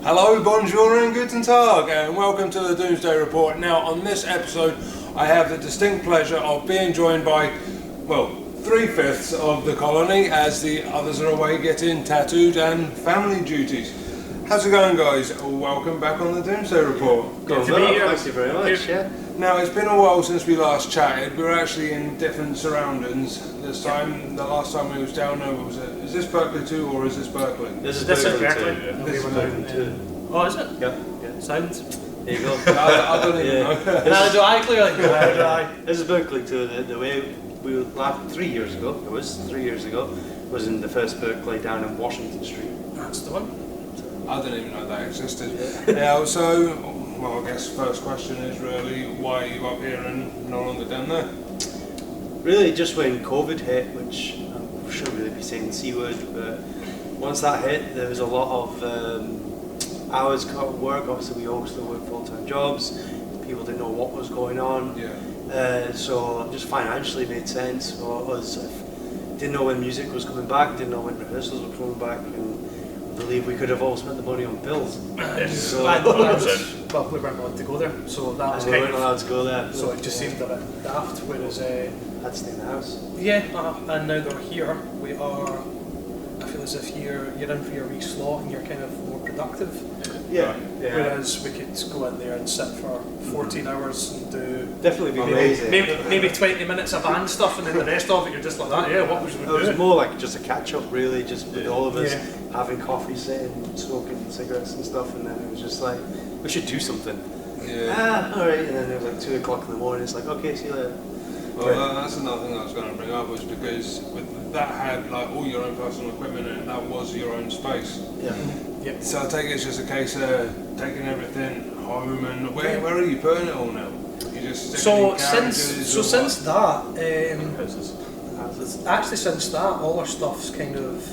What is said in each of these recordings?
Hello, bonjour and guten tag, and welcome to the Doomsday Report. Now, on this episode, I have the distinct pleasure of being joined by, well, 3/5 of the colony, as the others are away getting tattooed and family duties. How's it going, guys? Welcome back on the Doomsday Report. Good to be here. Thank you very much. Yeah. Now, it's been a while since we last chatted. We were actually in different surroundings this time. The last time we was down there, was it? Is this Berkeley 2 or is this Berkeley? This is Berkeley 2. Yeah. This is Berkeley 2. Oh, is it? Yeah. Sounds. There you go. I don't even know. How do I clearly? How do I? This is Berkeley 2. The way we were 3 years ago, was in the first Berkeley down in Washington Street. That's the one. I didn't even know that existed. Yeah, so, well, I guess first question is really, why are you up here and no longer down there? Really, just when COVID hit, which I shouldn't really be saying the C word, but once that hit, there was a lot of hours cut of work. Obviously, we all still work full-time jobs. People didn't know what was going on. Yeah. So just financially made sense for us. Didn't know when music was coming back, didn't know when rehearsals were coming back, and I believe we could have all spent the money on bills. So, well, we weren't allowed to go there, so that was we weren't allowed to go there. So it just seemed a bit daft, whereas... had to stay in the house. Yeah, and now that we're here, we are... I feel as if you're in for your wee slot and you're kind of more productive. Yeah. Whereas we could go in there and sit for 14 hours and do... Definitely be amazing. Maybe 20 minutes of band stuff, and then the rest of it you're just like that, yeah, what was we doing? It was more like just a catch up really, just with all of us having coffee, sitting, smoking cigarettes and stuff, and then it was just like, we should do something. Yeah. Alright, and then it was like 2 o'clock in the morning, it's like, okay, see you later. Well, that's another thing I was going to bring up, was because with that had like all your own personal equipment in it, that was your own space. Yeah. Yep. So I take it it's just a case of taking everything home, and where are you putting it all now? You just stick it in carriages since that, actually since that, all our stuff's kind of,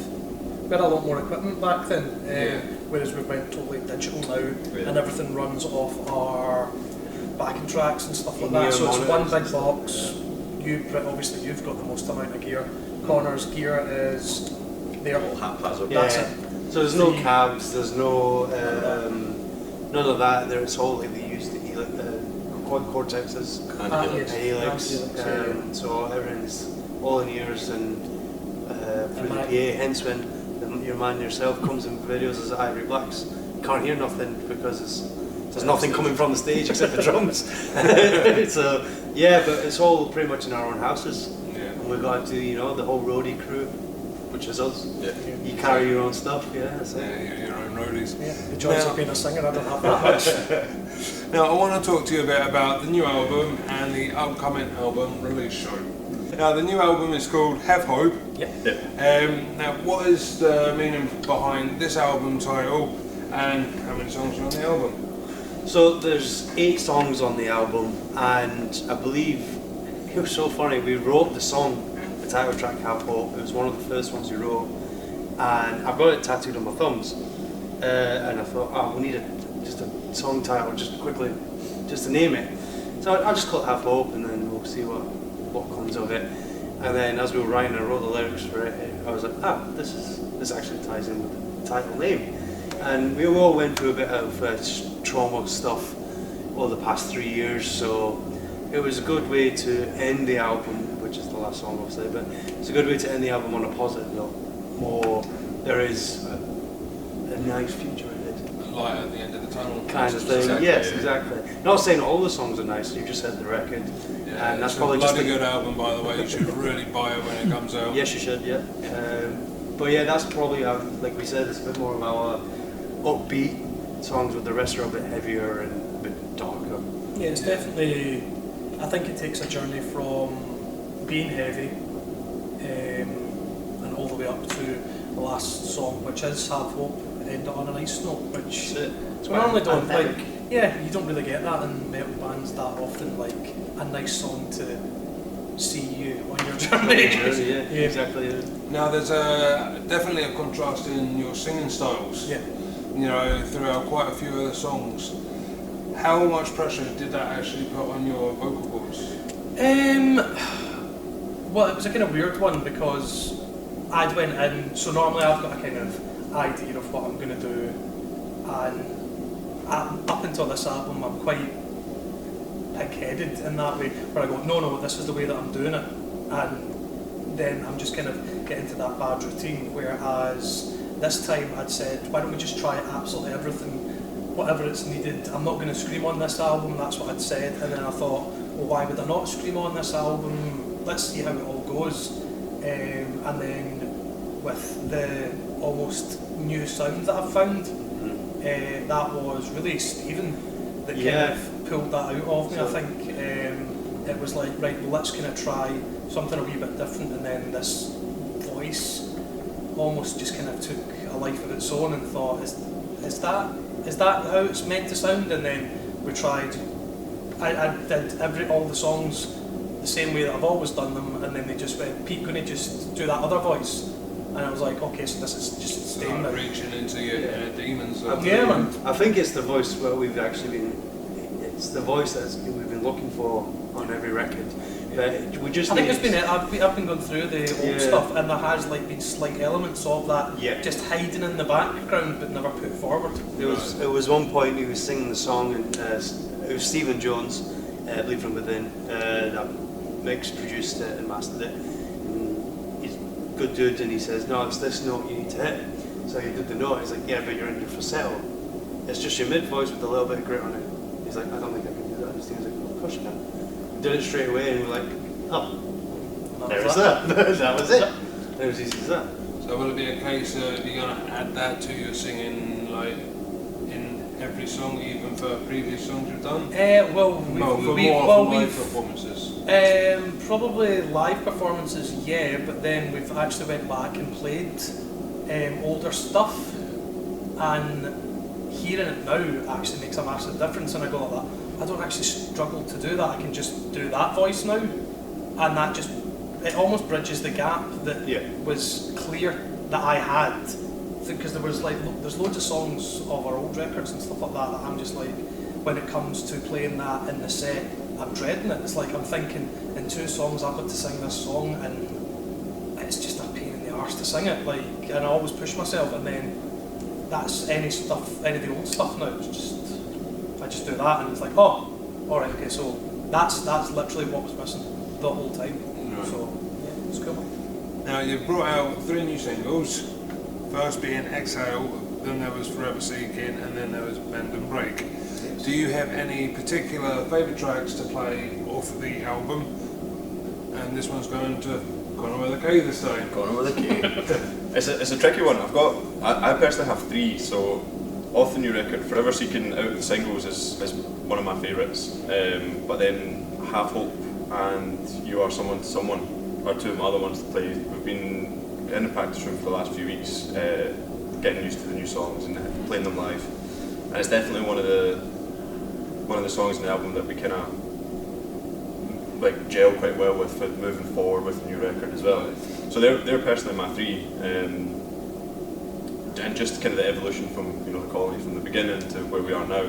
we had a lot more equipment back then, whereas we went totally digital now, and everything runs off our backing tracks and stuff like that. So it's one big box. Obviously you've got the most amount of gear. Connor's gear is there. All haphazard. That's it. So there's no cabs, there's no none of that. There's all like they use the quad cortexes and helix. So everything's all in ears and through the PA. Hence when your man yourself comes in videos as Ivory Blacks, you can't hear nothing because there's nothing coming from the stage except the drums. So yeah, but it's all pretty much in our own houses. And we've got to do, the whole roadie crew, which is us. Yeah. You carry your own stuff, so. Yeah, your own roadies. Yeah, the choice of being a singer, I don't have that much. Now, I want to talk to you a bit about the new album and the upcoming album release show. Now, the new album is called Have Hope. Now, what is the meaning behind this album title, and how many songs are on the album? So there's 8 songs on the album, and I believe it was so funny. We wrote the song, the title track "Have Hope." It was one of the first ones we wrote, and I've got it tattooed on my thumbs. And I thought, we need just a song title, just quickly, just to name it. So I'll just call it "Have Hope," and then we'll see what comes of it. And then as we were writing, I wrote the lyrics for it. I was like, this actually ties in with the title name. And we all went through a bit of trauma stuff over the past 3 years, so it was a good way to end the album, which is the last song obviously, but it's a good way to end the album on a positive note. There is a nice future ahead. Light at the end of the tunnel. Kind of thing. Exactly, yes, exactly. Not saying all the songs are nice, you just said the record. Yeah, and that's it's probably a just bloody good album, by the way. You should really buy it when it comes out. Yes, you should, yeah. But yeah, that's probably, like we said, it's a bit more of our upbeat songs, with the rest are a bit heavier and a bit darker. Yeah, it's definitely, I think it takes a journey from being heavy and all the way up to the last song, which is Have Hope, End It on a Nice Note, which we normally don't like. Yeah, you don't really get that in metal bands that often, like a nice song to see you on your journey. Yeah, exactly. Yeah. Now there's definitely a contrast in your singing styles. Yeah. You know, throughout quite a few of the songs. How much pressure did that actually put on your vocal cords? Well, it was a kind of weird one because I'd went in, so normally I've got a kind of idea of what I'm going to do, and up until this album I'm quite pig-headed in that way, where I go, no, this is the way that I'm doing it, and then I'm just kind of getting into that bad routine, whereas this time I'd said, why don't we just try absolutely everything, whatever it's needed. I'm not going to scream on this album, that's what I'd said, and then I thought, well, why would I not scream on this album? Let's see how it all goes. And then with the almost new sound that I've found, that was really Stephen that kind of pulled that out of me. I think it was like, right, well, let's kind of try something a wee bit different, and then this voice almost just kind of took a life of its own, and thought, is that how it's meant to sound? And then we tried. I did all the songs the same way that I've always done them, and then they just went, Pete, can you just do that other voice? And I was like, okay, so this is just staying there. Reaching into your demons. Yeah, man. I think it's the voice where we've actually been. It's the voice that we've been looking for on every record. But we just. I think it's been. I've been going through the old stuff, and there has like been slight elements of that just hiding in the background, but never put forward. It was one point he was singing the song, and it was Stephen Jones, Bleed From Within, that mixed, produced it, and mastered it. He's a good dude, and he says, no, it's this note you need to hit. So he did the note. He's like, yeah, but you're in your falsetto. It's just your mid voice with a little bit of grit on it. He's like, I don't think I can do that. And Stephen's like, of course you can. Did it straight away, and we're like, oh, there was that. That was it. It was easy as that. So will it be a case of you're going to add that to your singing, like in every song, even for previous songs you've done? Live performances. Probably live performances, yeah. But then we've actually went back and played older stuff, and hearing it now actually makes a massive difference. And I go like that. I don't actually struggle to do that. I can just do that voice now, and that just, it almost bridges the gap that was clear that I had, because there was like, there's loads of songs of our old records and stuff like that I'm just like, when it comes to playing that in the set, I'm dreading it. It's like I'm thinking, in 2 songs I've got to sing this song, and it's just a pain in the arse to sing it, like, and I always push myself, and then that's any of the old stuff now, it's just, I just do that, and it's like, oh, alright, okay, so that's literally what was missing the whole time. Right. So, yeah, it's cool. Now, you've brought out 3 new singles, first being Exhale, then there was Forever Seeking, and then there was Bend and Break. Yes. Do you have any particular favourite tracks to play off the album? And this one's going to Connor with a K this time. Connor with a K. It's a tricky one. I personally have 3, so off the new record, Forever Seeking out of the singles is one of my favourites. But then Have Hope and You Are Someone to Someone are 2 of my other ones to play. We've been in the practice room for the last few weeks, getting used to the new songs and playing them live. And it's definitely one of the songs in the album that we kind of like gel quite well with moving forward with the new record as well. So they're personally my 3. And just kind of the evolution from the Colony from the beginning to where we are now,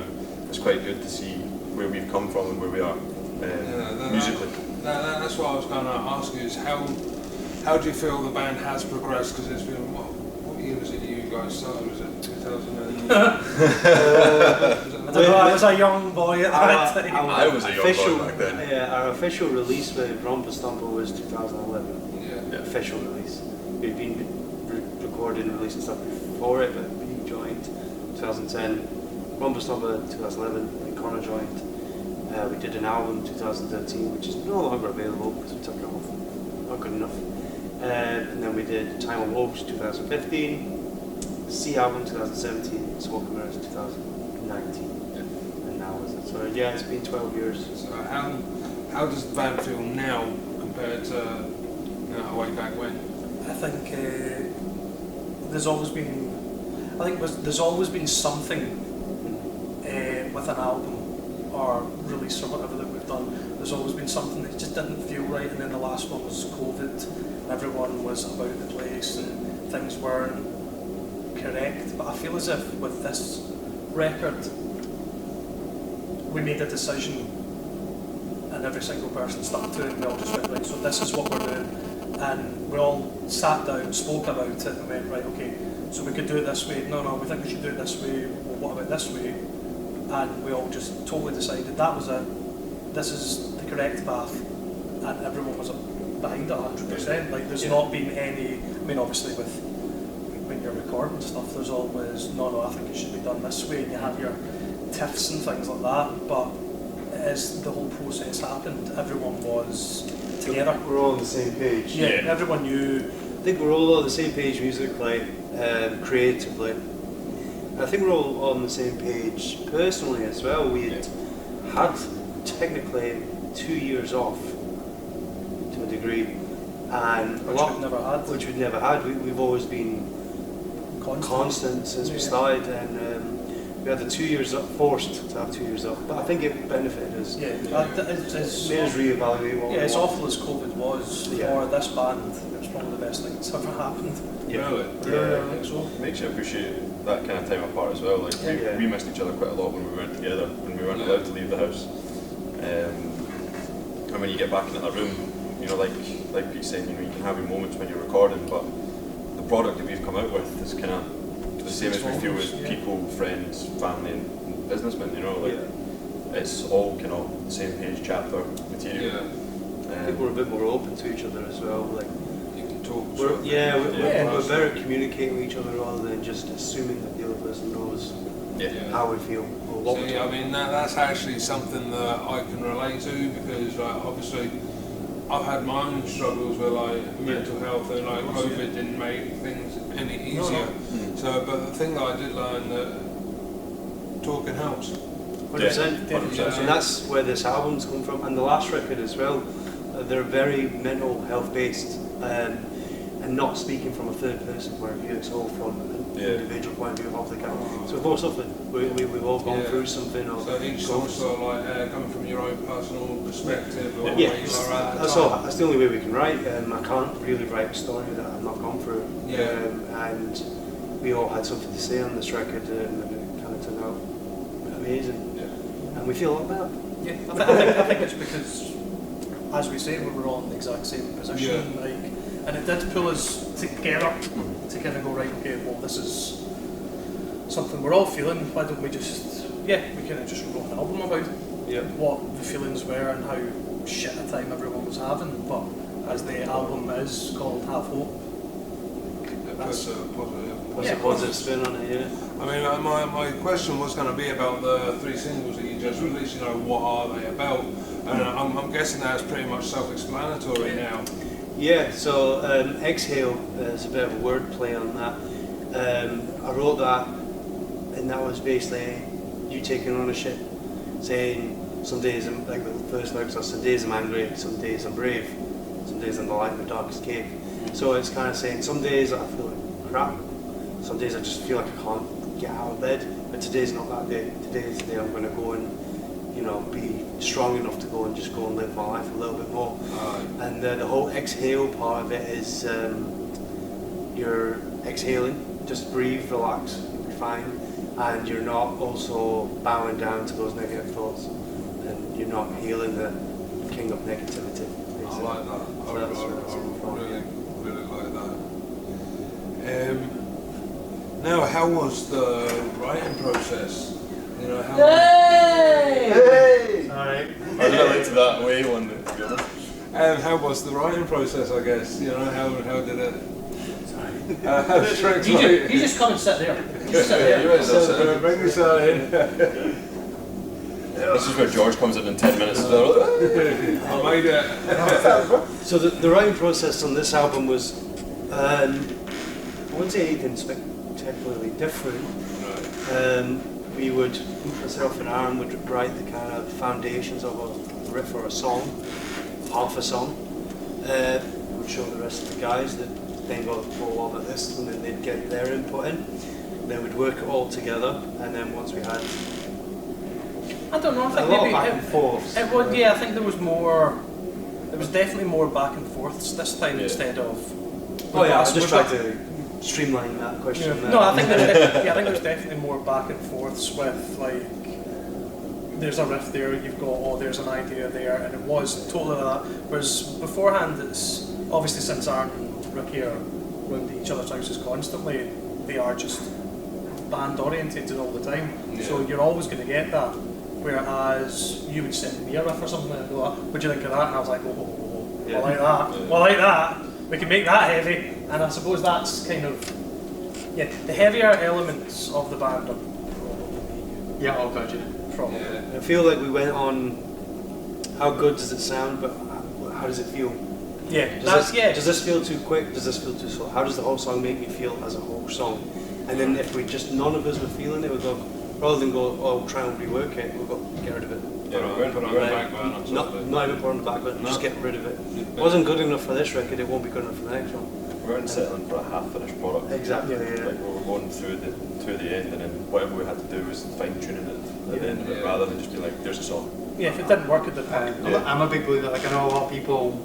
it's quite good to see where we've come from and where we are musically. that's what I was going to ask you, is how do you feel the band has progressed? Because it's been, what year was it you guys started? Was it 2000? I don't know, I was a young boy at that time. I was a young boy back then. Yeah, our official release with Romper Stomper was 2011. Yeah. Official release. We'd been recording and releasing stuff before it, but we joined 2010. Romper Stomper 2011, and Connor joined. We did an album 2013, which is no longer available because we took it off. Not good enough. And then we did Time of Wolves 2015, Sea album 2017, Smoke and Mirrors 2019, and now is it. So yeah, it's been 12 years. So how does the band feel now compared to way back when? I think there's always been something with an album or release or whatever that we've done. There's always been something that just didn't feel right, and then the last one was COVID, and everyone was about the place and things weren't correct. But I feel as if with this record, we made a decision and every single person stuck to it, and we all just went, right, so this is what we're doing. And we all sat down, spoke about it, and went, right, okay, so we could do it this way. No, we think we should do it this way. Well, what about this way? And we all just totally decided that was it. This is the correct path, and everyone was behind it 100%. Like, there's not been any. I mean, obviously, with when you're recording stuff, there's always no. I think it should be done this way, and you have your tiffs and things like that. But as the whole process happened, everyone was together. We're all on the same page. Yeah, everyone knew. I think we're all on the same page musically, creatively. I think we're all on the same page personally as well. We had technically 2 years off to a degree, and which we'd never had. We've always been constant since we started, and we had the 2 years up, forced to have 2 years off. But I think it benefited us. Yeah, made us reevaluate what we as want. awful as COVID was for this band, it was probably the best thing that's ever happened. Yeah. Really? Yeah, I think so. It makes you appreciate that kind of time apart as well. Like we missed each other quite a lot when we weren't together, when we weren't allowed to leave the house. And when you get back into the room, you know, like Pete's saying, you know, you can have your moments when you're recording, but the product that we've come out with is kind of the same as we feel with people, friends, family, and businessmen. You know, like it's all kind of the same page chapter material. Yeah. I think we're a bit more open to each other as well. Like. We're better at communicating with each other rather than just assuming that the other person knows how we feel or what we're doing. I mean, that's actually something that I can relate to, because obviously I've had my own struggles with mental health, and COVID didn't make things any easier. So, but the thing that I did learn that talking helps. 100%. And that's where this album's come from, and the last record as well. They're very mental health based. And not speaking from a third person point of view, it's all from an individual point of view of the guy. So we've all suffered, we've all gone through something. So each song's sort of coming from your own personal perspective, or where you are at that's the only way we can write. I can't really write a story that I've not gone through. And we all had something to say on this record, and it kind of turned out amazing. And we feel a lot better. I think it's because, as we say, we were all in the exact same position, and it did pull us together to kind of go, right, okay, well, this is something we're all feeling. Why don't we just, we kind of just wrote an album about what the feelings were and how shit a time everyone was having. But as the album is called Have Hope, puts a positive spin on it. I mean, my question was going to be about the 3 singles that you just released. You know, what are they about? And I'm guessing that's pretty much self-explanatory now. Yeah, so Exhale is a bit of a wordplay on that. I wrote that, and that was basically you taking ownership, saying some days, like the first lyrics are, some days I'm angry, some days I'm brave, some days I'm the light in the darkest cave. So it's kind of saying some days I feel like crap, some days I just feel like I can't get out of bed, but today's not that day. Today's the day I'm going to go and be strong enough to go and just go and live my life a little bit more. And the whole exhale part of it is you're exhaling, just breathe, relax, you'll be fine, and you're not also bowing down to those negative thoughts, and you're not healing the king of negativity. I like that. I really like that. Now, how was the writing process? You know, how... Hey! Alright. I didn't relate to that way one, to be honest. How was the writing process, I guess? You know, how did it... Sorry. Tricks You just come and sit there. Just sit there. Bring this out in. This is where George comes in 10 minutes. I made it. So the writing process on this album was, I wouldn't say anything spectacularly different. We would, myself and Aaron would write the kind of foundations of a riff or a song, half a song. We'd show the rest of the guys that then go over this, and then they'd get their input in. Then we'd work it all together, and then once we had I don't know, I a think lot maybe of back and forths. it would, yeah, I think there was more, there was definitely more back and forths this time instead of... Oh yeah, I just tried to streamline that question there. No, I think there's definitely more back and forths with, like, there's a riff there, you've got, oh, there's an idea there, and it was totally that. Whereas beforehand, it's obviously since Aaron and Ricky are round each other's houses constantly, they are just band orientated all the time. So you're always going to get that. Whereas you would send me a riff or something and go, what do you think of that? And I was like, I like that. Well, I like that. We can make that heavy. And I suppose that's kind of, the heavier elements of the band are probably Yeah, oh god, yeah. probably. I feel like we went on how good does it sound, but how does it feel? Yeah, Does this feel too quick? Does this feel too slow? How does the whole song make me feel as a whole song? And then if we just, none of us were feeling it, we'd go, rather than go, oh, we'll try and rework it, we'll go, get rid of it. Put on the back burner. Not even put on the back burner, just get rid of it. It wasn't good enough for this record, it won't be good enough for the next one. We weren't settling for a half-finished product. Exactly, yeah. Like we were going through the end, and then whatever we had to do was fine-tuning it at the end of it, rather than just be like, there's a song. Yeah, if it didn't work at the time. I'm a big believer, like I know a lot of people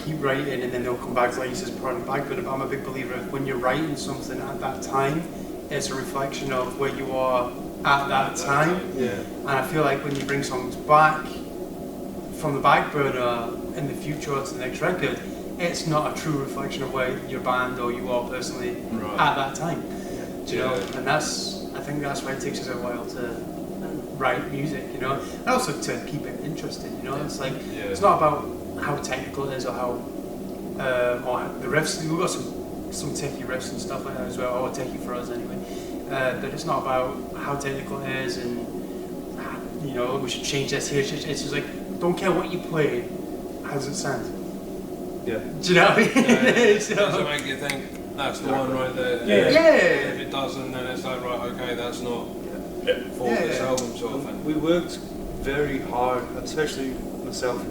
keep writing and then they'll come back to, like you said, put on the back burner, but I'm a big believer of when you're writing something at that time, it's a reflection of where you are at that time. And I feel like when you bring songs back from the back burner in the future to the next record, it's not a true reflection of where your band or you are personally at that time. Do you know? And I think that's why it takes us a while to write music, you know, and also to keep it interesting, you know. It's like it's not about how technical it is or how or the riffs. We've got some techie riffs and stuff like that as well, or techie for us anyway. But it's not about how technical it is and you know we should change this here. It's just like don't care what you play, how does it sound? Yeah. Do you know what I mean? Does it make you think that's the one right there? If it doesn't, then it's like right, okay, that's not for this album sort of thing. We worked very hard, especially myself. I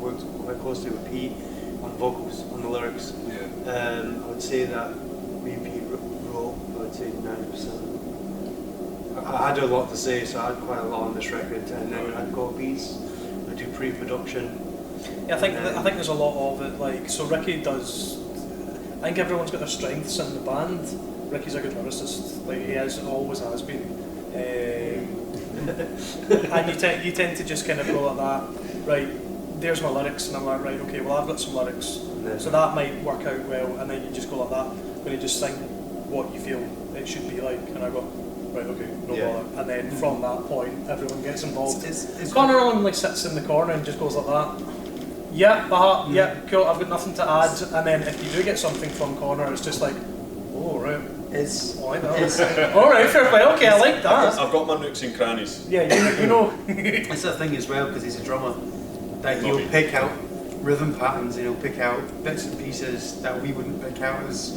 worked quite closely with Pete on vocals, on the lyrics. I would say that me and Pete wrote, I would say 90%. I had a lot to say, so I had quite a lot on this record, and then I'd go beats, I'd do pre-production. Yeah, I think there's a lot of it. Like, so Ricky does. I think everyone's got their strengths in the band. Ricky's a good lyricist. Like he always has been. And you tend to just kind of go like that. Right, there's my lyrics, and I'm like, right, okay, well I've got some lyrics, so that might work out well. And then you just go like that. When you just sing what you feel it should be like, and I go, right, okay, no bother. And then from that point, everyone gets involved. Connor only sits in the corner and just goes like that. Yeah, cool, I've got nothing to add. And then if you do get something from Connor, it's just like, oh, right. I like that. Alright, fair play, okay, I like that. I've got my nooks and crannies. Yeah, you know. It's the thing as well, because he's a drummer, that he'll pick out rhythm patterns and he'll pick out bits and pieces that we wouldn't pick out as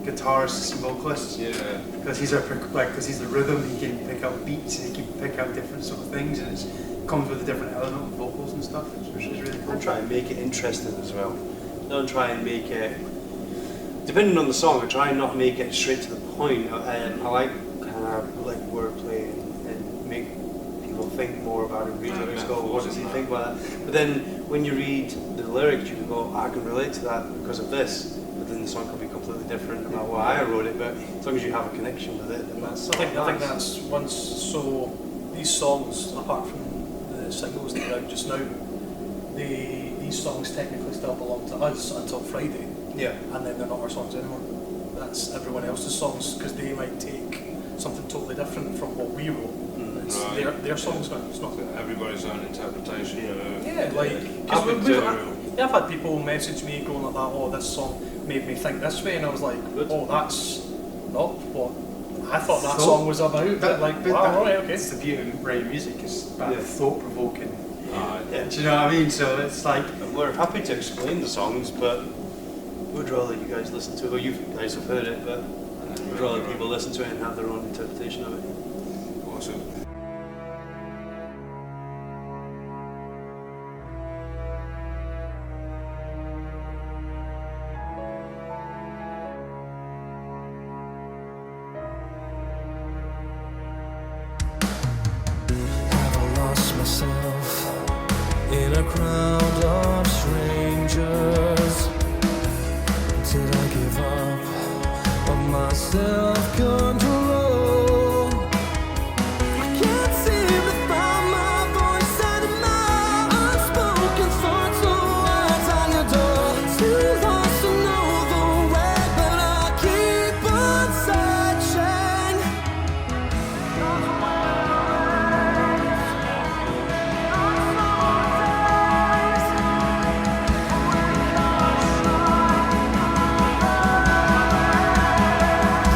guitarists and vocalists. Because he's the rhythm, he can pick out beats and he can pick out different sort of things, and it comes with a different element of vocals and stuff, which is really cool. I try and make it interesting as well. Don't try and make it, depending on the song, I try and not make it straight to the point. I like wordplay and make people think more about it, read lyrics, go, what does he think about that? But then when you read the lyrics, you can go, I can relate to that because of this. But then the song could be completely different about why I wrote it, but as long as you have a connection with it, then that's I think that's once, so these songs, apart from the singles that are out just now, these songs technically still belong to us until Friday, Yeah. and then they're not our songs anymore. That's everyone else's songs, because they might take something totally different from what we wrote. It's Right. their songs now. It's not. Everybody's own interpretation of Yeah, like Up because material. I've had people message me going like that. Oh, this song made me think this way, and I was like, oh, that's not what I thought that song was about. But wow, right, okay. It's the beauty of writing music. It's about thought provoking. Yeah. Do you know what I mean? So it's like We're happy to explain the songs, but we'd rather you guys listen to it. Well, you guys have heard it, but we'd rather people listen to it and have their own interpretation of it. Awesome. Have I lost myself in a crowd of strangers? Did I give up on my self-control? I can't seem to find my voice anymore. Unspoken thoughts or words on your door. Too lost to know the way, but I keep on searching.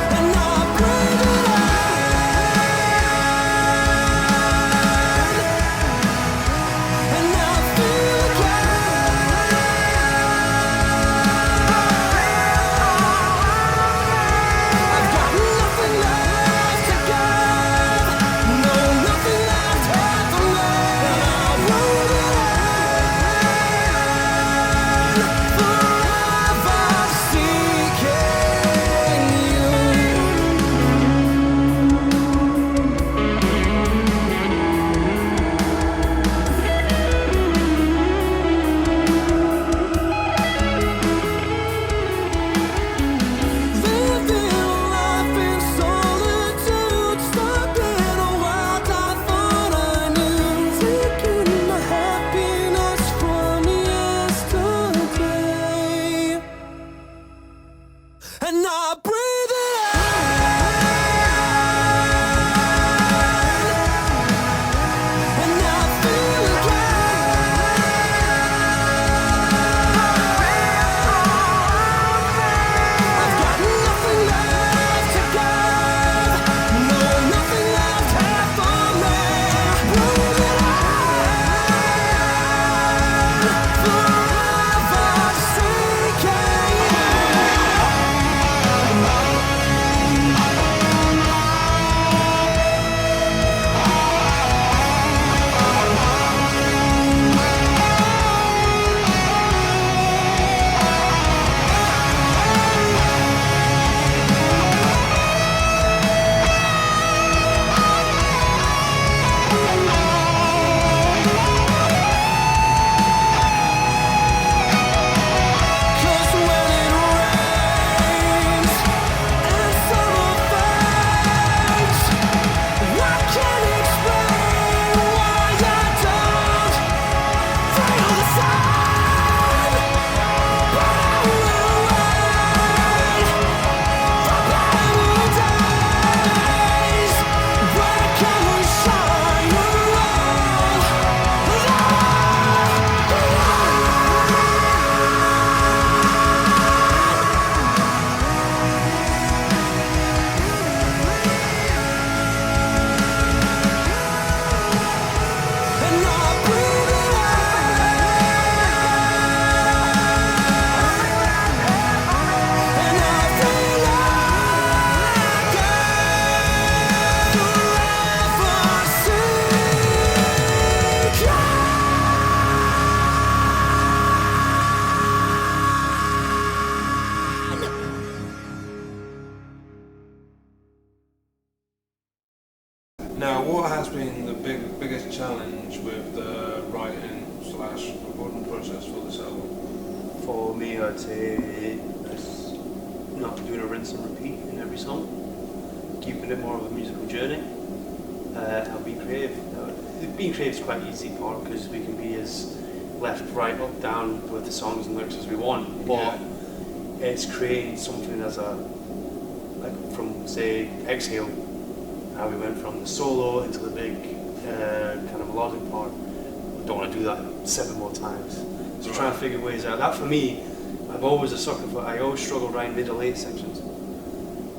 And I breathe it in, and I feel I've got nothing left to give, no, nothing left here for me. And I wrote it forever seeking you. Living life in solitude, stuck in a world I thought I knew. Taking my happiness from yesterday, and I breathe it in, and I feel I've got nothing left to give, no, nothing left here for me. Breathe it forever seeking Cause when it rains and summer fades, I can't explain why I don't feel the same. But I will wait for better days when it can shine and I breathe it and I feel Now, what has been the biggest challenge with the writing / recording process for this album? For me, I'd say it's not doing a rinse and repeat in every song, keeping it more of a musical journey, and being creative. Being creative is quite an easy part because we can be as left, right, up, down with the songs and lyrics as we want, but it's creating something as a, like from say Exhale, how we went from the solo into the big kind of melodic part. I don't want to do that 7 more times. So trying to figure ways out. That for me, I'm always a sucker for. I always struggle writing mid or late sections.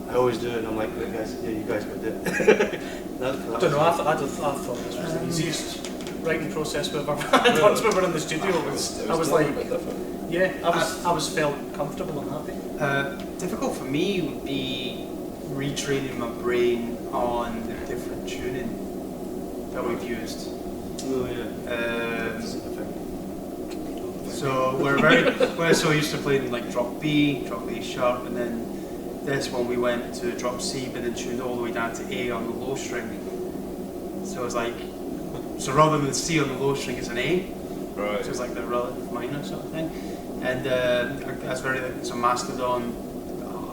I always do it, and I'm like, guys, you guys go do it. I don't know. I thought this was the easiest writing process we've ever had. Once we were in the studio, I was like, I was felt comfortable and happy. Difficult for me would be retraining my brain on the different tuning that we've used. Oh yeah. So we're so used to playing like drop B sharp, and then this one we went to drop C, but then tuned all the way down to A on the low string. So it's like, so rather than C on the low string, it's an A. Right. So it's like the relative minor sort of thing, and that's very like it's a Mastodon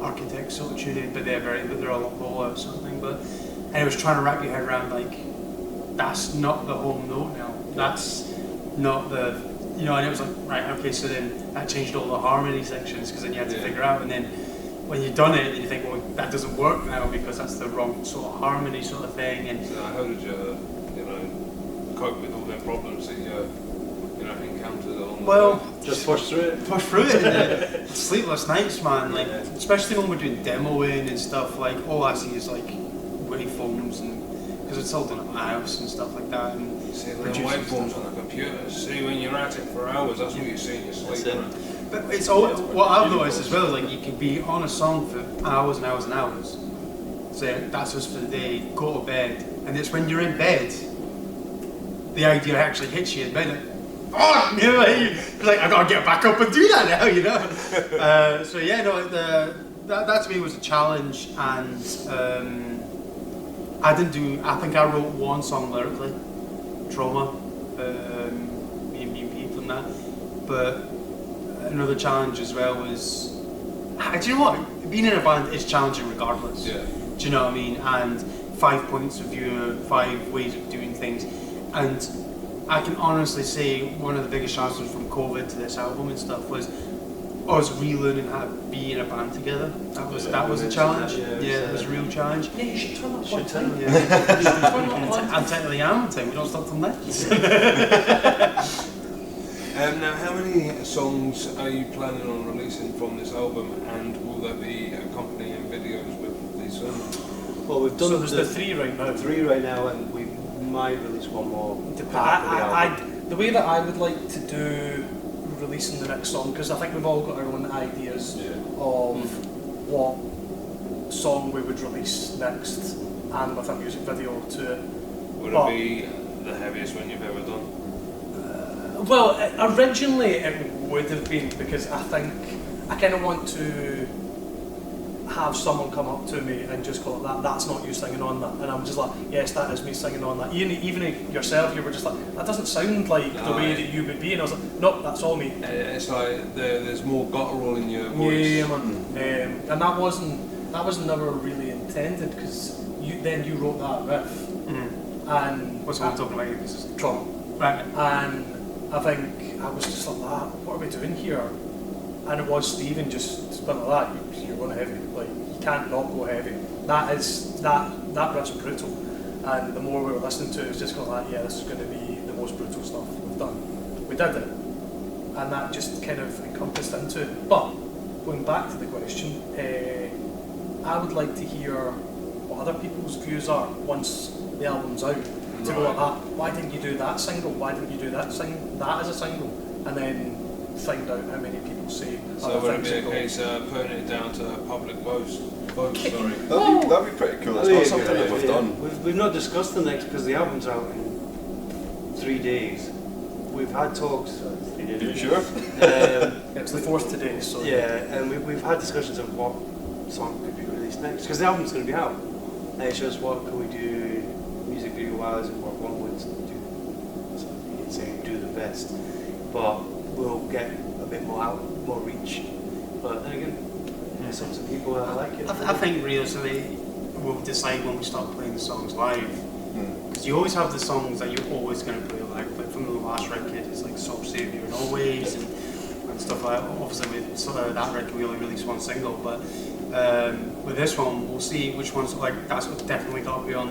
Architect sort of tuning, but they're a lot lower sort of thing. But and I was trying to wrap your head around like that's not the home note now. That's not the and it was like right, okay, so then that changed all the harmony sections because then you had to figure out, and then when you've done it, you think, well, that doesn't work now because that's the wrong sort of harmony sort of thing. And So how did you cope with all them problems that you encountered along the well, way? Just push through it. push through it. And sleepless nights, man. Like especially when we're doing demoing and stuff. Like all I see is like waveforms, and because it's all done at my house and stuff like that. And See the producing waveforms stuff. on the computer. See when you're at it for hours, that's what you see in your sleep. That's it. Right? But it's all what I've noticed as well. Like you can be on a song for hours and hours and hours. Say that's just for the day. Go to bed, and it's when you're in bed, the idea actually hits you in bed. Like, you're like I gotta get back up and do that now, So yeah, no, that to me was a challenge, and I think I wrote one song lyrically, Trauma, me and Pete on that. But another challenge as well was, do you know what? Being in a band is challenging regardless. Yeah. Do you know what I mean? And 5 points of view, 5 ways of doing things, and I can honestly say one of the biggest challenges from COVID to this album and stuff was us relearning how to be in a band together. That was a challenge. It was a real challenge. Yeah, you should turn up one Should time. turn, I'm technically am. We don't stop till next. Now, how many songs are you planning on releasing from this album, and will there be accompanying videos with these songs? Well, we've done So there's the 3 right now. 3 right now, and we might release one more. After the album. The way that I would like to do releasing the next song, because I think we've all got our own ideas of what song we would release next, and with a music video to it. Would But- it be the heaviest one you've ever done? Well, originally it would have been, because I think I kind of want to have someone come up to me and just go, that's not you singing on that, and I'm just like, yes, that is me singing on that. Even yourself, you were just like, that doesn't sound like the way that you would be, and I was like, nope, that's all me. It's like there's more guttural in your voice. Yeah, man. And that was never really intended, because you wrote that riff, and What's what I'm talking about? Because it's Trump. right. And I think I was just like, what are we doing here? And it was Stephen just went like that, you're going heavy, like you can't not go heavy. That riff's brutal, and the more we were listening to it, it's just going like, yeah, this is going to be the most brutal stuff we've done. We did it, and that just kind of encompassed into it. But going back to the question, I would like to hear what other people's views are once the album's out. To go like, why didn't you do that single? Why didn't you do that as a single? And then find out how many people say So other would it things be a that go. case of putting it down to public vote? That'd be pretty cool. It's not something that we've done. We've not discussed the next, because the album's out in 3 days. We've had talks. 3 days. Are you sure? It's the 4th today, so Yeah, and we've had discussions of what song could be released next, because the album's going to be out. And it's just what can we do music video wise, and what one would do. So you'd say do the best, but we'll get a bit more out, more reach. But then again, some people like it. I think realistically we'll decide when we start playing the songs live. Because you always have the songs that you're always going to play live, like from the last record is like Soul Savior and Always and stuff like that. Obviously with sort of that record we only released one single, but with this one we'll see which ones, like that's definitely got to be on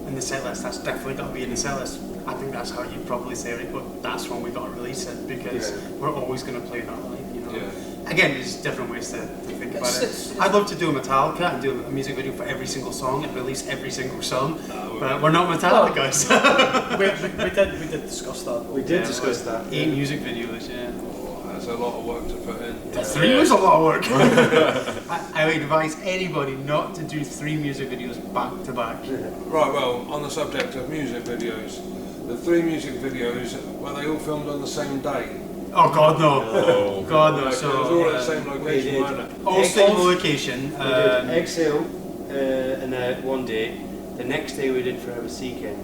in the set list. That's definitely got to be in the set list. I think that's how you probably say it, but that's when we got to release it because we're always going to play that live, you know. Yeah. Again, there's different ways to think about it. I'd love to do a Metallica and do a music video for every single song and release every single song, but we're not Metallica, so. we did discuss that. We did discuss that. 8 music videos, yeah. That's a lot of work to put in. 3 was a lot of work. I would advise anybody not to do 3 music videos back to back. Right, well, on the subject of music videos, the 3 music videos, were they all filmed on the same day? Oh God no! Oh. God no! Like, So it was all at the same location, weren't it? all same location. We did Exhale in one day. The next day we did Forever Seeking,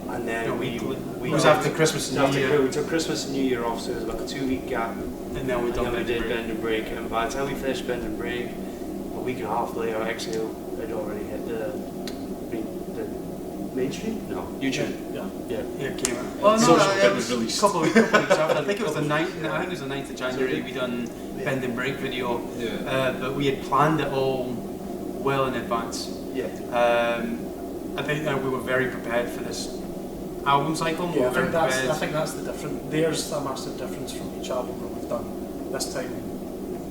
and then we it was after Christmas and New Year. We took Christmas and New Year off, so it was like a 2-week gap. And then we did Bend and Break, and by the time we finished Bend and Break, a week and a half later, Exhale had already hit the mainstream? No, YouTube. Yeah, it came out. Oh no, it was a couple of weeks after. I think it was the 9th of January. We done Bend and Break video, but we had planned it all well in advance. Yeah. I think we were very prepared for this album cycle. Yeah, I think that's the difference. There's a massive difference from each album that we've done. This time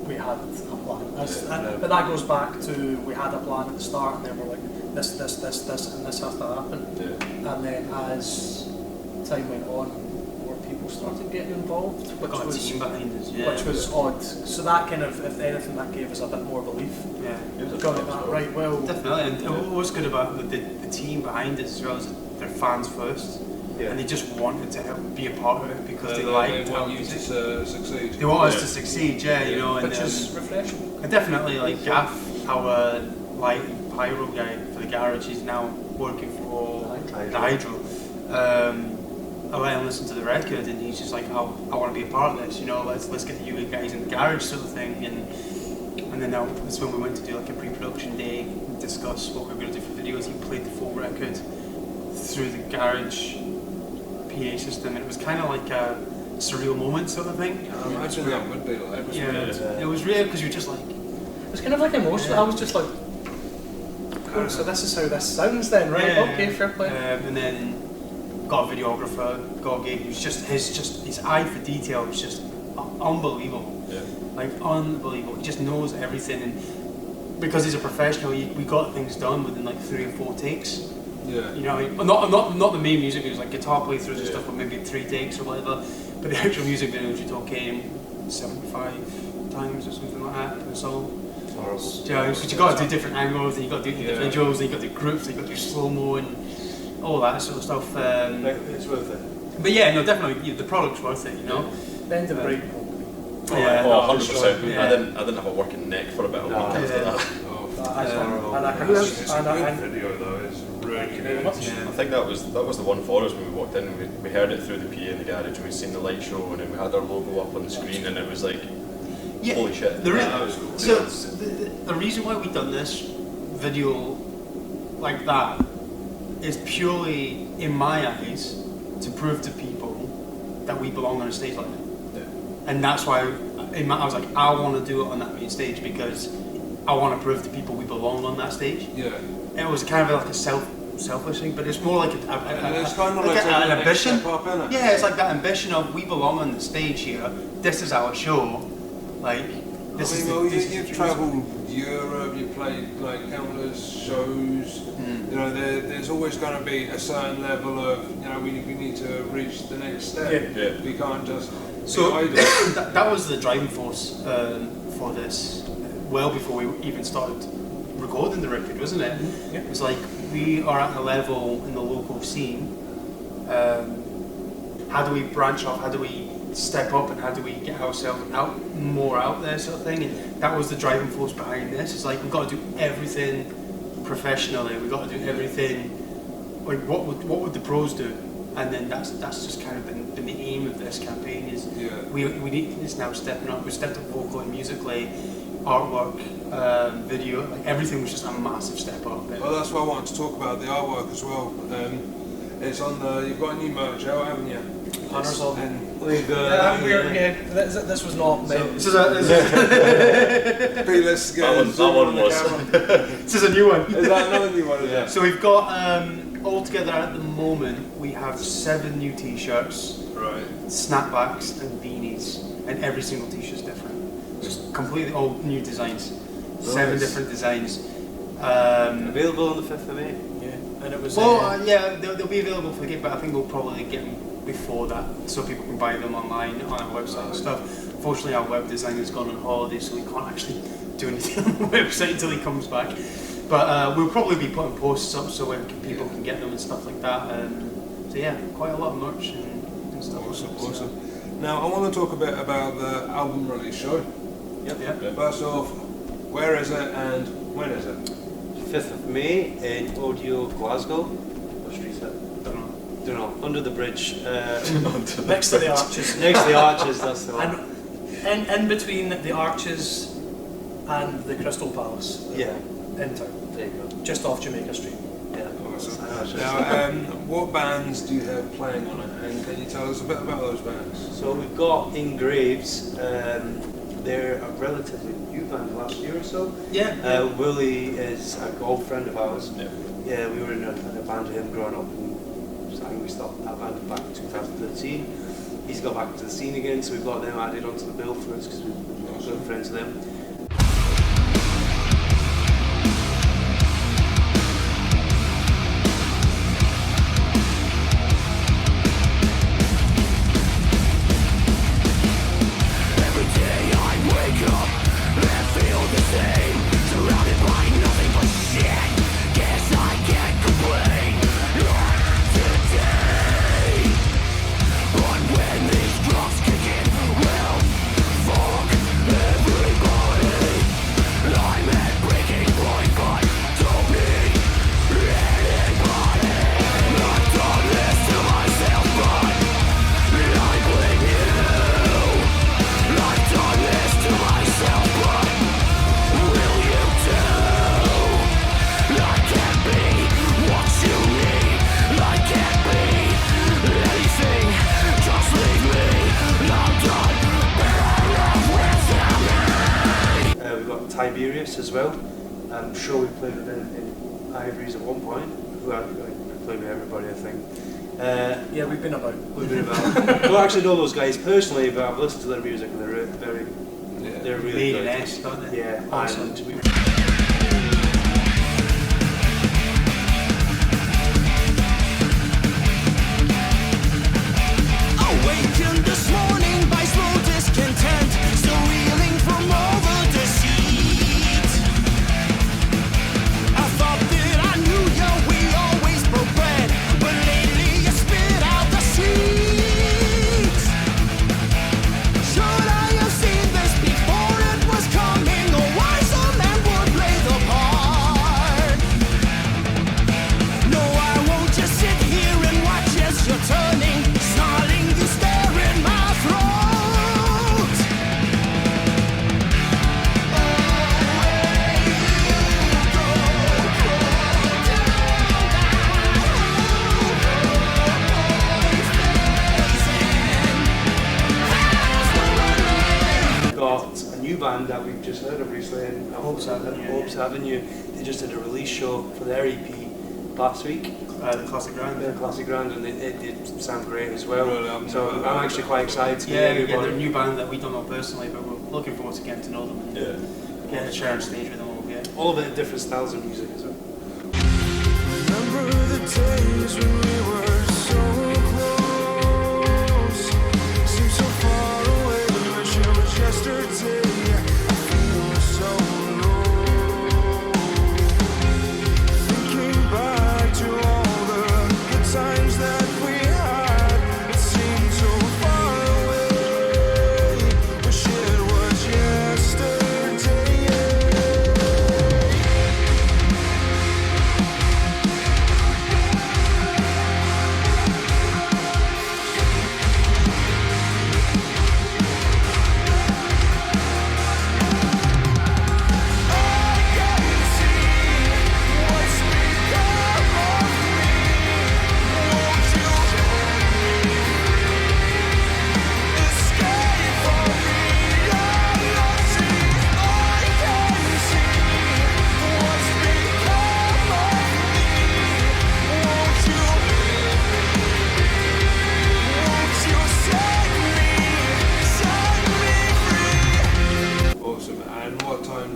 we had a plan. But that goes back to we had a plan at the start, and then we're like this, and this has to happen. Yeah. And then as time went on, more people started getting involved, which got a was team behind us, which was odd. So that kind of, if anything, that gave us a bit more belief. Yeah, Got it that right well. definitely. And what's good about the team behind us as well is that they're fans first. Yeah. And they just wanted to help be a part of it because they They liked our want you music. to succeed. They want us to succeed, you know. And Which is refreshing. and definitely like Gaff, our light and pyro guy for the garage, he's now working for the Hydro. I let him listen to the record, and he's just like, I want to be a part of this, you know. Let's get you guys in the garage sort of thing. And then that's when we went to do like a pre-production day and discuss what we were going to do for videos. He played the full record through the garage PA system, and it was kind of like a surreal moment sort of thing. I imagine that would be like. It was real because you're just like, It was kind of like emotional. I was just like, oh, so this is how this sounds then, right? Yeah. Okay, fair play. And then got a videographer, got a gig. He was just his eye for detail was just unbelievable. Yeah. Like unbelievable. He just knows everything, and because he's a professional, we got things done within like 3 or 4 takes. Yeah. You know, not the main music videos, like guitar playthroughs and stuff, but maybe 3 takes or whatever. But the actual music videos, you're talking 75 times or something like that per song. Yeah, because you got to do different angles, and you got to do individuals, and you got to do groups, and you got to do slow mo and all that sort of stuff. It's worth it. But yeah, no, definitely the product's worth it, you know. Bend and Break. Yeah, Oh, 100%. yeah. I didn't have a working neck for about a week after that. And I can It's a good video though. It's really good. I think that was the one for us when we walked in. We heard it through the PA in the garage, and we'd seen the light show, and then we had our logo up on the screen, and it was like, holy shit. That was cool. So the reason why we've done this video like that is purely, in my eyes, to prove to people that we belong on a stage like that. And that's why I was like, I want to do it on that main stage because I want to prove to people we belong on that stage. Yeah. It was kind of like a selfish thing, but it's more like It's kind of like an ambition. Step up, innit? Yeah, it's like that ambition of we belong on the stage here. This is our show. Like this is. You've travelled Europe. You played like countless shows. You know, there's always going to be a certain level of, you know, we need to reach the next step. Yeah. We can't just. So that was the driving force for this. Well before we even started recording the record, wasn't it? Mm-hmm. Yeah. It was like we are at a level in the local scene. How do we branch off? How do we step up? And how do we get ourselves more out there, sort of thing? And that was the driving force behind this. It's like we've got to do everything professionally. We've got to do everything. Like what would the pros do? And then that's just kind of been the aim of this campaign. Is we need it's now stepping up. We stepped up vocally, musically, artwork, video. Like everything was just a massive step up. Well, that's why I wanted to talk about the artwork as well. It's on the. You've got a new merch out, haven't you? Banners on. We go. This was not meant. This is That one was. this is a new one. Is that another new one? Yeah. So we've got altogether at the moment we have 7 new t-shirts, Right. snapbacks and beanies, and every single t-shirt's different. Just completely all new designs. 7 different designs. Available on the 5th of May. Yeah, and it was. Well, yeah, they'll be available for the gig, but I think we'll probably get them before that, so people can buy them online on our website and stuff. Fortunately, our web designer's gone on holiday, so we can't actually do anything on the website until he comes back. But we'll probably be putting posts up so people can get them and stuff like that. So yeah, quite a lot of merch and stuff. Awesome. Now I want to talk a bit about the album release show. Yeah. First off, where is it and when is it? 5th of May in Audio Glasgow. What street is that? Don't know. Under the bridge. Next to the arches. Next to the arches, that's the one. And in between the arches and the Crystal Palace. Yeah, In town. there you go. Just off Jamaica Street. Yeah. Awesome. I know, it's just- Now, what bands do you have playing on it, and can you tell us a bit about those bands? So we've got Ingraves. They're a relatively new band last year or so. Yeah. Willie is an old friend of ours. Yeah. Yeah, we were in a band with him growing up, and I think we stopped that band back in 2013. He's got back to the scene again, so we've got them added onto the bill for us because we're good friends with them. Tiberius as well. I'm sure we played with them in Ivories at one point. We played with everybody, I think. Yeah, we've been about. We've been about. I don't actually know those guys personally, but I've listened to their music and they're they're really good. Nice, don't they? Yeah, Awesome. and we Awakened this morning by slow discontent, still reeling from all the deceit. I thought that I knew you, we always broke bread, but lately you spit out the seeds. Should I have seen this before it was coming? A wiser man would play the part. No, I won't just sit here and watch as you're turning, snarling, you stare in my throat. got a new band that we've just heard of recently, and Hopes Avenue. Hopes Avenue. They just did a release show for their EP last week. The Classic Ground. They're Classic Ground, and it did sound great as well. Really, I've so never I'm heard actually of quite them. excited to meet Yeah, everybody. they're a new band that we don't know personally, but we're looking forward to getting to know them and Yeah. get to share on stage with them. Yeah. All of it different styles of music as well. Remember the days when we were so close, seemed so far away, wish it was yesterday. I feel so low, thinking back to all the good times that we had. It seemed so far away, wish it was yesterday.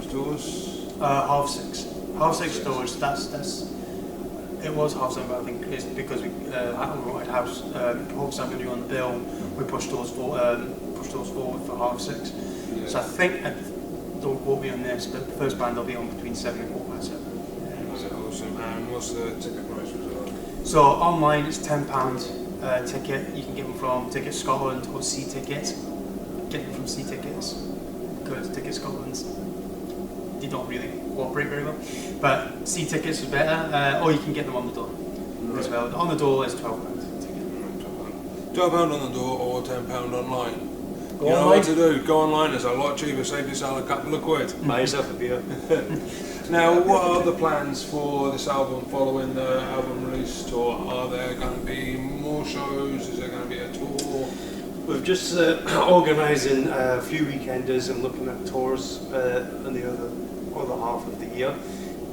stores? 6:30. 6:30 stores. That's. It was 7:30, but I think it's because we wanted to have Hawks Avenue on the bill. We pushed those forward for 6:30. Yeah. So I think, don't quote me on this, but the first band will be on between 7 and 7:15. Awesome. And what's the ticket price as well? So online it's £10 ticket. You can get them from Ticket Scotland or C Tickets. Get them from C Tickets because Ticket Scotland, they don't really cooperate very well. But C Tickets is better, or you can get them on the door as well. On the door is £12 ticket. £12 on the door or £10 online. Go You know online. what to do. Go online. It's a lot cheaper. Save yourself a couple of quid. Buy yourself a beer. Now, what are the plans for this album following the album release tour? Are there going to be more shows? Is there going to be a tour? We've just organising a few weekenders and looking at tours in the other half of the year.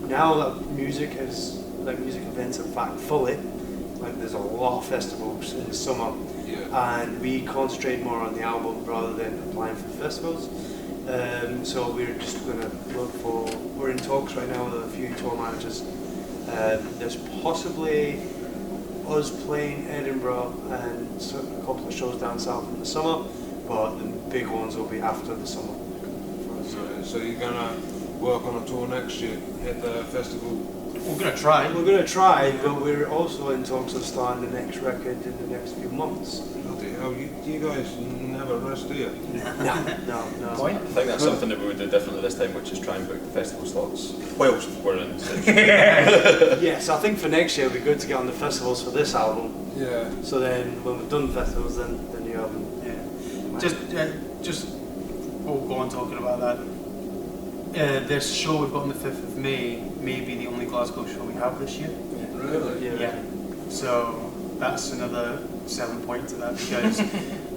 Now that music events are back fully, like there's a lot of festivals in the summer, and we concentrate more on the album rather than applying for festivals. So we're just going to we're in talks right now with a few tour managers. There's possibly us playing Edinburgh and a couple of shows down south in the summer, but the big ones will be after the summer. So you're going to work on a tour next year, hit the festival? We're going to try. We're going to try, but we're also in talks of starting the next record in the next few months. Bloody hell, you guys never rest, do you? No. I think that's something that we would do differently this time, which is try and book the festival slots whilst we're in. Yes, I think for next year it'd be good to get on the festivals for this album. Yeah. So then, when we've done the festivals, then the new album. Yeah. Just we'll go on talking about that. This show we've got on the 5th of May may be the only Glasgow show we have this year. Really? Yeah. So that's another selling point to that because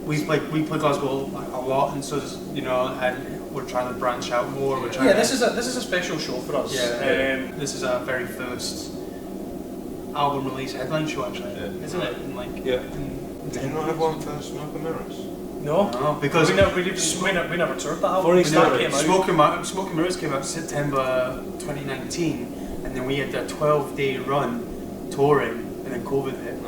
we play Glasgow a lot, and so does, and we're trying to branch out more. We're trying This is a special show for us. Yeah. This is our very first album release headline show, actually, isn't it? And Did you not have one for Smoke and Mirrors? No, because we never toured that album. Funny When that story. came out. Smoke and Mirrors came out September 2019, and then we had a 12-day run touring, and then COVID hit.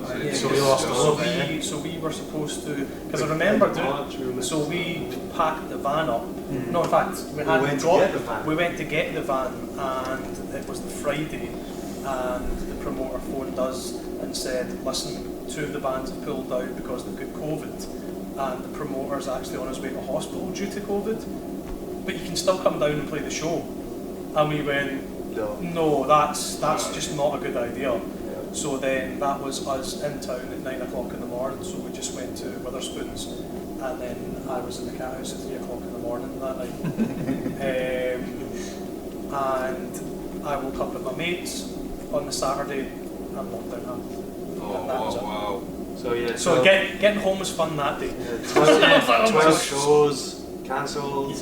Yeah, So we lost all of it. So we were supposed to, because I remember doing. So we packed the van up. No, in fact, we went to get the van. We went to get the van, and it was the Friday, and the promoter phoned us and said, "Listen, 2 of the bands have pulled out because they've got COVID, and the promoter's actually on his way to hospital due to COVID. But you can still come down and play the show." And we went, "No, that's just not a good idea." So then that was us in town at 9 o'clock in the morning, so we just went to Witherspoon's, and then I was in the cat house at 3 o'clock in the morning that night. And I woke up with my mates on the Saturday and lockdown happened. And that was it. Wow. So getting home was fun that day. 12 shows cancelled,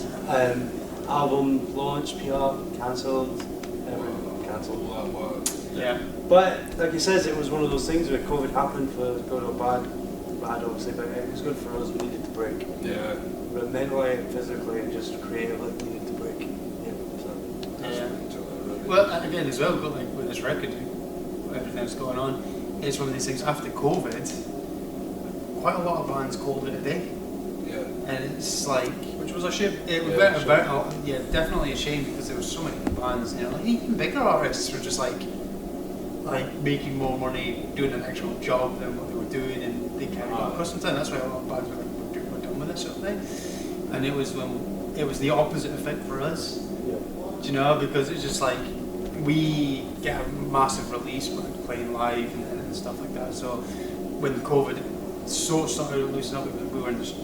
album launch, PR cancelled, everything cancelled. All that work. Yeah. But like he says, it was one of those things where COVID happened for good or bad obviously, but it was good for us. We needed to break. Yeah. But mentally and physically and just creatively, we needed to break. Yeah. Well, and again as well, got with this record, everything that's going on, it's one of these things after COVID. Quite a lot of bands called it a day. Yeah. And it's like, Which was a shame. it was definitely a shame because there were so many bands, even bigger artists were just like making more money doing an actual job than what they were doing, and they kind of got accustomed to it. And that's why a lot of bands were done with it sort of thing. And it was the opposite effect for us, because it's just like we get a massive release by playing live and stuff like that. So when COVID started to loosen up,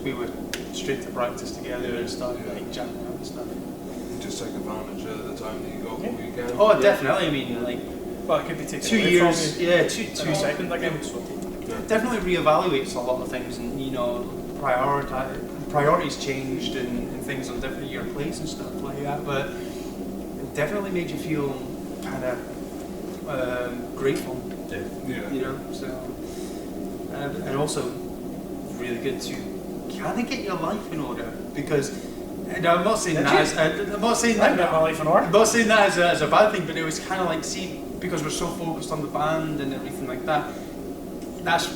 we were straight to practice together and started jamming out and stuff. Just take advantage of the time that you got what you can. Oh, definitely. I mean, Well, it could be taken 2 away years. from you. Yeah, 2 seconds again. So. Definitely reevaluates a lot of things, and priorities changed and things on different your place and stuff like that. But it definitely made you feel kind of grateful. Yeah. So and also really good to kind of get your life in order, because No, I'm not saying Did that. you? I'm not saying I that. got my life in order. I'm not saying that as a bad thing, but it was kind of like, see, because we're so focused on the band and everything like that. That's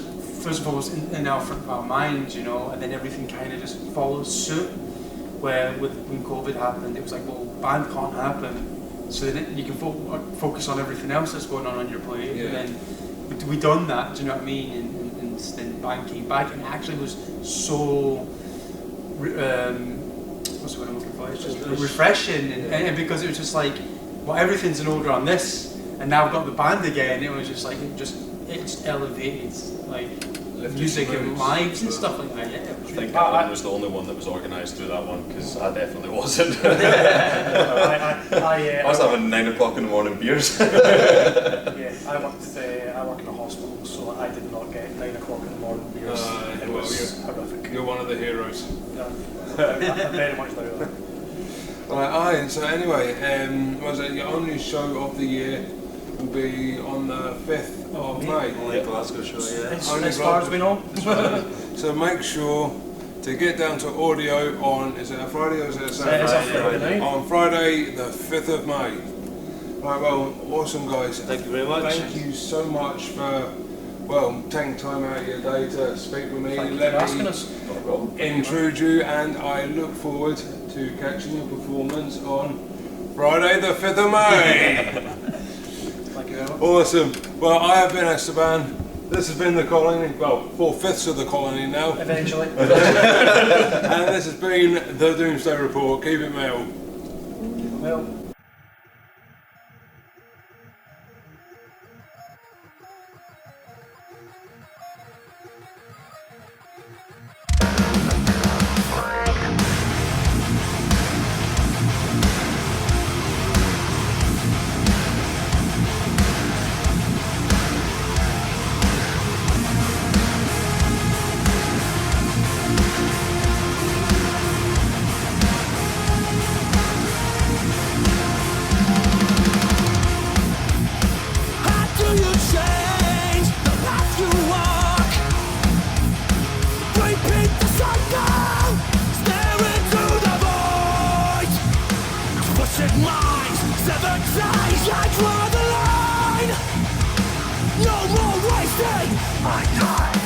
first of all was in our front of our minds, you know, and then everything kind of just follows suit. Where when COVID happened, it was like, well, band can't happen, so then you can focus on everything else that's going on your plate. Yeah. And then we done that. Do you know what I mean? And then band came back, and it actually was so. What's the word I'm looking for? It's just refreshing, and because it was just like, well, everything's in order on this, and now I've got the band again. It was just like it's elevated, like music and lives and stuff like that. Yeah. I think Alan was the only one that was organised through that one, because I definitely wasn't. I was having 9 o'clock in the morning beers. Yeah, I work in a hospital, so I did not get 9 o'clock in the morning beers. It was horrific. You're one of the heroes. I very much doubt that. Right, so anyway, was it your only show of the year will be on the 5th of May? Only Glasgow show, yeah. As far as we know. So make sure to get down to audio on, is it a Friday or is it a Saturday? It's a Friday night. On Friday the 5th of May. Right, well, awesome guys. Thank you very much. Thank you so much for, well, taking time out of your day to speak with me. Thank you for asking us. Intrude you, and I look forward to catching your performance on Friday the 5th of May. Thank you very much. Awesome. Well, I have been Esteban. This has been the colony, well, 4/5 of the colony now. Eventually. And this has been the Doomsday Report. Keep it metal. Well. How do you change the path you walk? Repeat the cycle, stare into the void. Twisted minds, severed ties, like draw the line. No more wasting my time.